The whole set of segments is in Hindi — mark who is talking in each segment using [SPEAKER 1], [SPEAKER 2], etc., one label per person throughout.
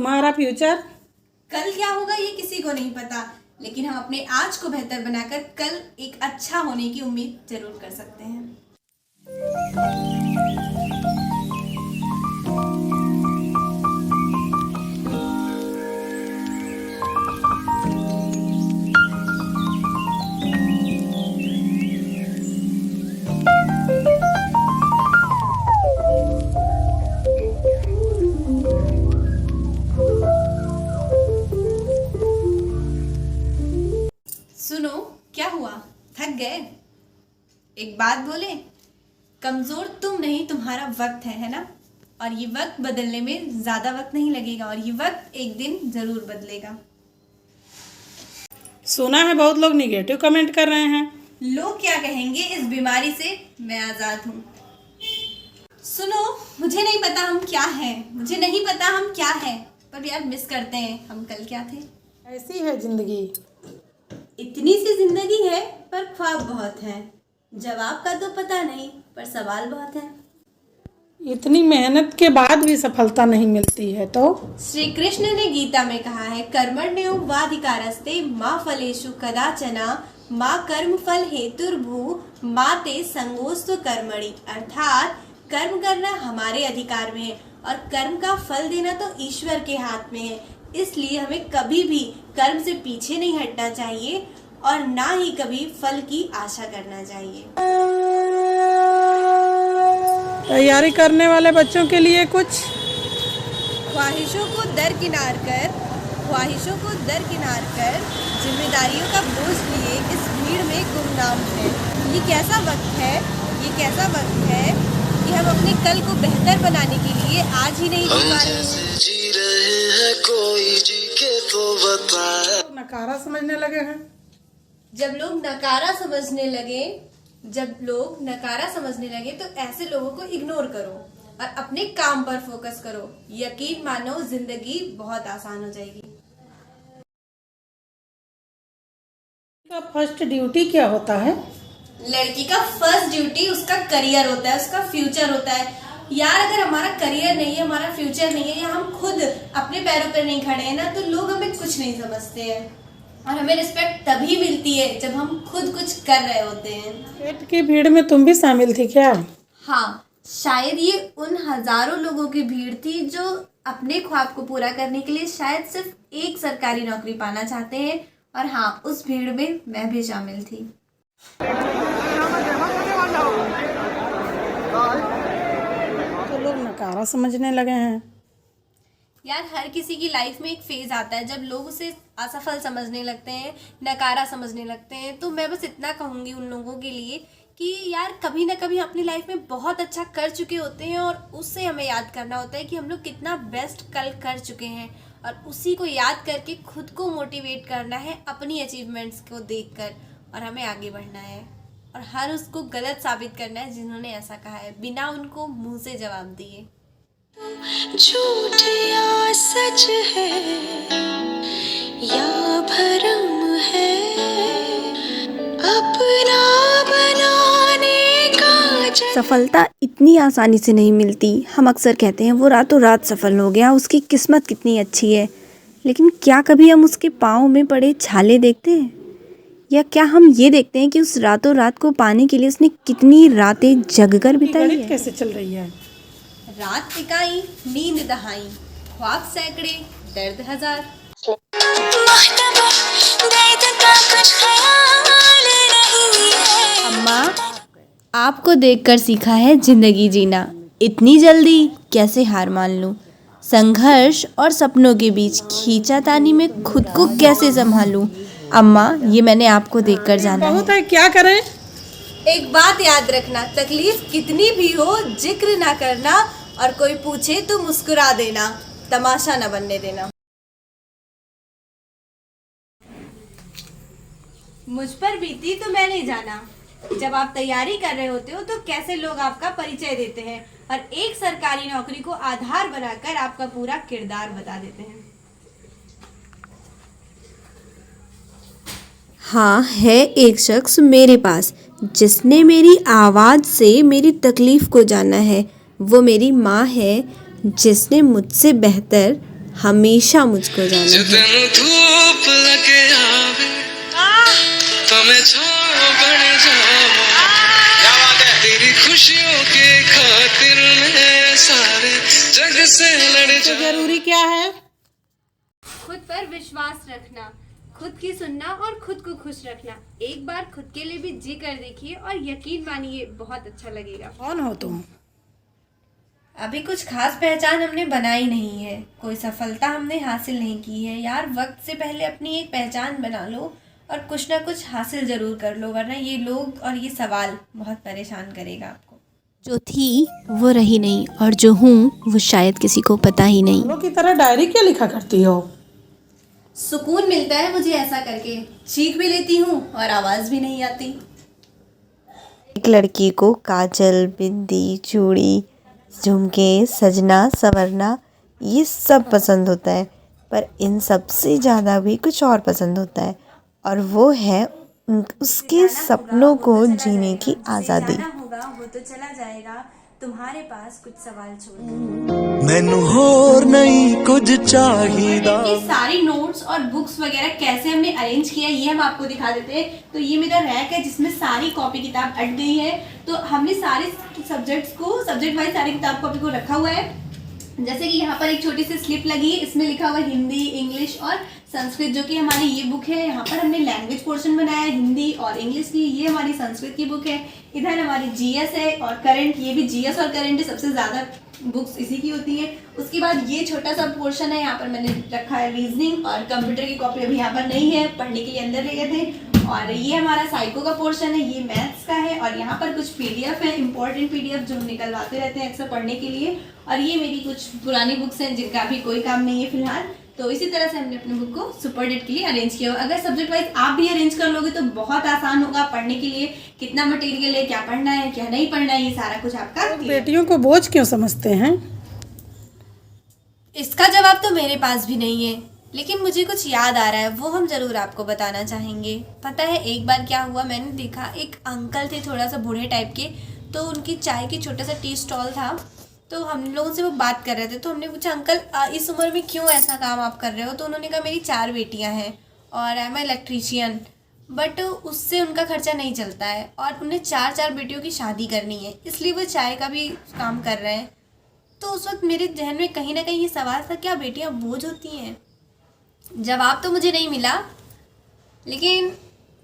[SPEAKER 1] तुम्हारा फ्यूचर?
[SPEAKER 2] कल क्या होगा ये किसी को नहीं पता, लेकिन हम अपने आज को बेहतर बनाकर कल एक अच्छा होने की उम्मीद जरूर कर सकते हैं। सुनो, क्या हुआ? थक गए? एक बात बोले, कमजोर तुम नहीं तुम्हारा वक्त है ना? और ये वक्त बदलने में ज्यादा वक्त नहीं लगेगा और ये वक्त एक दिन जरूर बदलेगा।
[SPEAKER 1] सुना है बहुत लोग निगेटिव कमेंट कर रहे हैं।
[SPEAKER 2] लोग क्या कहेंगे, इस बीमारी से मैं आजाद हूँ। सुनो, मुझे नहीं पता हम क्या हैं, मुझे नहीं पता हम क्या हैं, पर यार मिस करते हैं हम कल क्या थे।
[SPEAKER 1] ऐसी है जिंदगी।
[SPEAKER 2] इतनी सी जिंदगी है पर ख्वाब बहुत हैं। जवाब का तो पता नहीं पर सवाल बहुत हैं।
[SPEAKER 1] इतनी मेहनत के बाद भी सफलता नहीं मिलती है तो?
[SPEAKER 2] श्री कृष्ण ने गीता में कहा है, कर्मण्येवाधिकारस्ते मा फलेषु कदाचन मा कर्म फल हेतुर्भू मा ते संगोस्तु कर्मणि। अर्थात कर्म करना हमारे अधिकार में है और कर्म का फल देना तो ईश्वर के हाथ में है। इसलिए हमें कभी भी कर्म से पीछे नहीं हटना चाहिए और ना ही कभी फल की आशा करना चाहिए।
[SPEAKER 1] तैयारी करने वाले बच्चों के लिए कुछ
[SPEAKER 2] ख्वाहिशों को दरकिनार कर जिम्मेदारियों का बोझ लिए इस भीड़ में गुमनाम है। ये कैसा वक्त है कि हम अपने कल को बेहतर बनाने के लिए आज ही नहीं जी पा रहे हैं।
[SPEAKER 3] जी रहे हैं कोई जी के तो बता।
[SPEAKER 1] नकारा समझने लगे हैं।
[SPEAKER 2] जब लोग नकारा समझने लगे तो ऐसे लोगों को इग्नोर करो और अपने काम पर फोकस करो। यकीन मानो जिंदगी बहुत आसान हो जाएगी।
[SPEAKER 1] का फर्स्ट ड्यूटी क्या होता है?
[SPEAKER 2] लड़की का फर्स्ट ड्यूटी उसका करियर होता है, उसका फ्यूचर होता है। यार अगर हमारा करियर नहीं है, हमारा फ्यूचर नहीं है या हम खुद अपने पैरों पर नहीं खड़े हैं ना, तो लोग हमें कुछ नहीं समझते हैं और हमें रिस्पेक्ट तभी मिलती है जब हम खुद कुछ कर रहे होते हैं।
[SPEAKER 1] पेट की भीड़ में तुम भी शामिल थी क्या?
[SPEAKER 2] हाँ, शायद ये उन हजारों लोगों की भीड़ थी जो अपने ख्वाब को पूरा करने के लिए शायद सिर्फ एक सरकारी नौकरी पाना चाहते हैं। और हाँ, उस भीड़ में मैं भी शामिल थी।
[SPEAKER 1] तो लोग नकारा समझने लगे हैं।
[SPEAKER 2] यार हर किसी की लाइफ में एक फेज आता है जब लोग उसे असफल समझने लगते हैं, नकारा समझने लगते हैं। तो मैं बस इतना कहूँगी उन लोगों के लिए कि यार कभी ना कभी अपनी लाइफ में बहुत अच्छा कर चुके होते हैं और उससे हमें याद करना होता है कि हम लोग कितना बेस्ट कल कर चुके हैं और उसी को याद करके खुद को मोटिवेट करना है अपनी अचीवमेंट्स को देखकर और हमें आगे बढ़ना है और हर उसको गलत साबित करना है जिन्होंने ऐसा कहा है, बिना उनको मुंह से जवाब दिए।
[SPEAKER 3] झूठ या सच है या भरम है, अपना बनाने का।
[SPEAKER 4] सफलता इतनी आसानी से नहीं मिलती। हम अक्सर कहते हैं वो रातों रात सफल हो गया, उसकी किस्मत कितनी अच्छी है। लेकिन क्या कभी हम उसके पाँव में पड़े छाले देखते हैं? या क्या हम ये देखते हैं कि उस रातों रात को पाने के लिए उसने कितनी रातें जगकर बिताई है?
[SPEAKER 1] कैसे चल रही है?
[SPEAKER 2] रात टिकाई, नींद दहाई, ख्वाब सैकड़े, दर्द हजार। अम्मा, आपको देखकर सीखा है जिंदगी जीना। इतनी जल्दी कैसे हार मान लूं? संघर्ष और सपनों के बीच खींचातानी में खुद को कैसे संभालूं? अम्मा, ये मैंने आपको देखकर जाना
[SPEAKER 1] बहुत है, क्या करें?
[SPEAKER 2] एक बात याद रखना, तकलीफ कितनी भी हो जिक्र ना करना और कोई पूछे तो मुस्कुरा देना, तमाशा न बनने देना। मुझ पर बीती तो मैं नहीं जाना। जब आप तैयारी कर रहे होते हो तो कैसे लोग आपका परिचय देते हैं और एक सरकारी नौकरी को आधार बनाकर आपका पूरा किरदार बता देते हैं।
[SPEAKER 4] हाँ, है एक शख्स मेरे पास जिसने मेरी आवाज़ से मेरी तकलीफ़ को जाना है। वो मेरी माँ है जिसने मुझसे बेहतर हमेशा मुझको जाना है।
[SPEAKER 3] तेनू धूप लगे आवे तो मैं छाँव बन जावां, तेरी खुशियों के खातिर मैं सारे जग से लड़
[SPEAKER 1] तो जरूरी क्या है?
[SPEAKER 2] खुद पर विश्वास रखना, खुद की सुनना और खुद को खुश रखना। एक बार खुद के लिए भी जी कर देखिए और यकीन मानिए बहुत अच्छा लगेगा।
[SPEAKER 1] कौन हो तुम?
[SPEAKER 2] अभी कुछ खास पहचान हमने बनाई नहीं है, कोई सफलता हमने हासिल नहीं की है। यार वक्त से पहले अपनी एक पहचान बना लो और कुछ ना कुछ हासिल ज़रूर कर लो, वरना ये लोग और ये सवाल बहुत परेशान करेगा आपको।
[SPEAKER 4] जो थी वो रही नहीं और जो हूँ वो शायद किसी को पता ही नहीं।
[SPEAKER 1] लोगों की तरह डायरी क्या लिखा करती हो?
[SPEAKER 2] सुकून मिलता है मुझे ऐसा करके, चीख भी लेती हूँ और आवाज़ भी नहीं आती।
[SPEAKER 4] एक लड़की को काजल, बिंदी, चूड़ी, झुमके, सजना संवरना ये सब पसंद होता है, पर इन सब से ज़्यादा भी कुछ और पसंद होता है और वो है उसके सपनों को जीने की आज़ादी।
[SPEAKER 2] होगा वो तो चला जाएगा, तुम्हारे पास कुछ सवाल छोड़।
[SPEAKER 3] मैनू होर नहीं कुछ चाहिदा।
[SPEAKER 2] ये सारी नोट्स और बुक्स वगैरह कैसे हमने अरेंज किया ये हम आपको दिखा देते हैं। तो ये मेरा रैक है जिसमें सारी कॉपी किताब अट गई है। तो हमने सारे सब्जेक्ट वाइज सारी किताब कॉपी को रखा हुआ है। जैसे कि यहाँ पर एक छोटी सी स्लिप लगी है, इसमें लिखा हुआ है हिंदी, इंग्लिश और संस्कृत, जो कि हमारी ये बुक है। यहाँ पर हमने लैंग्वेज पोर्शन बनाया है हिंदी और इंग्लिश की, ये हमारी संस्कृत की बुक है। इधर हमारी जीएस है और करंट, ये भी जीएस और करंट सबसे ज़्यादा बुक्स इसी की होती है। उसके बाद ये छोटा सा पोर्शन है, यहाँ पर मैंने रखा है रीजनिंग और कंप्यूटर की कॉपी अभी यहाँ पर नहीं है, पढ़ने के लिए अंदर ले गए थे। और ये हमारा साइको का पोर्शन है, ये मैथ्स का है और यहाँ पर कुछ पीडीएफ है, इंपॉर्टेंट पीडीएफ जो हम निकलवाते रहते हैं अक्सर पढ़ने के लिए। और ये मेरी कुछ पुरानी बुक्स हैं जिनका अभी कोई काम नहीं है फिलहाल। तो इसी तरह से हमने अपनी बुक को सुपर डेट के लिए अरेंज किया। अगर सब्जेक्ट वाइज आप भी अरेंज कर लोगे तो बहुत आसान होगा पढ़ने के लिए। कितना मटेरियल है, क्या पढ़ना है, क्या नहीं पढ़ना है, ये सारा कुछ आपका clear।
[SPEAKER 1] बेटियों को बोझ क्यों समझते हैं?
[SPEAKER 2] इसका जवाब तो मेरे पास भी नहीं है, लेकिन मुझे कुछ याद आ रहा है, वो हम ज़रूर आपको बताना चाहेंगे। पता है एक बार क्या हुआ, मैंने देखा एक अंकल थे थोड़ा सा बूढ़े टाइप के, तो उनकी चाय की छोटा सा टी स्टॉल था। तो हम लोगों से वो बात कर रहे थे, तो हमने पूछा अंकल इस उम्र में क्यों ऐसा काम आप कर रहे हो? तो उन्होंने कहा मेरी 4 बेटियां हैं और आई एम इलेक्ट्रीशियन, बट उससे उनका खर्चा नहीं चलता है और उन्हें 4 बेटियों की शादी करनी है, इसलिए वो चाय का भी काम कर रहे हैं। तो उस वक्त मेरे जहन में कहीं ना कहीं ये सवाल था, क्या बेटियां बोझ होती हैं? जवाब तो मुझे नहीं मिला, लेकिन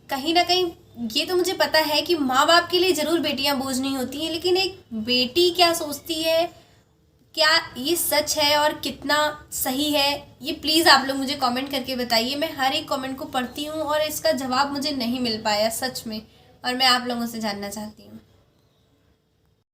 [SPEAKER 2] कहीं ना कहीं ये तो मुझे पता है कि माँ बाप के लिए ज़रूर बेटियां बोझ नहीं होती हैं, लेकिन एक बेटी क्या सोचती है, क्या ये सच है और कितना सही है, ये प्लीज़ आप लोग मुझे कमेंट करके बताइए। मैं हर एक कमेंट को पढ़ती हूँ और इसका जवाब मुझे नहीं मिल पाया सच में, और मैं आप लोगों से जानना चाहती हूँ।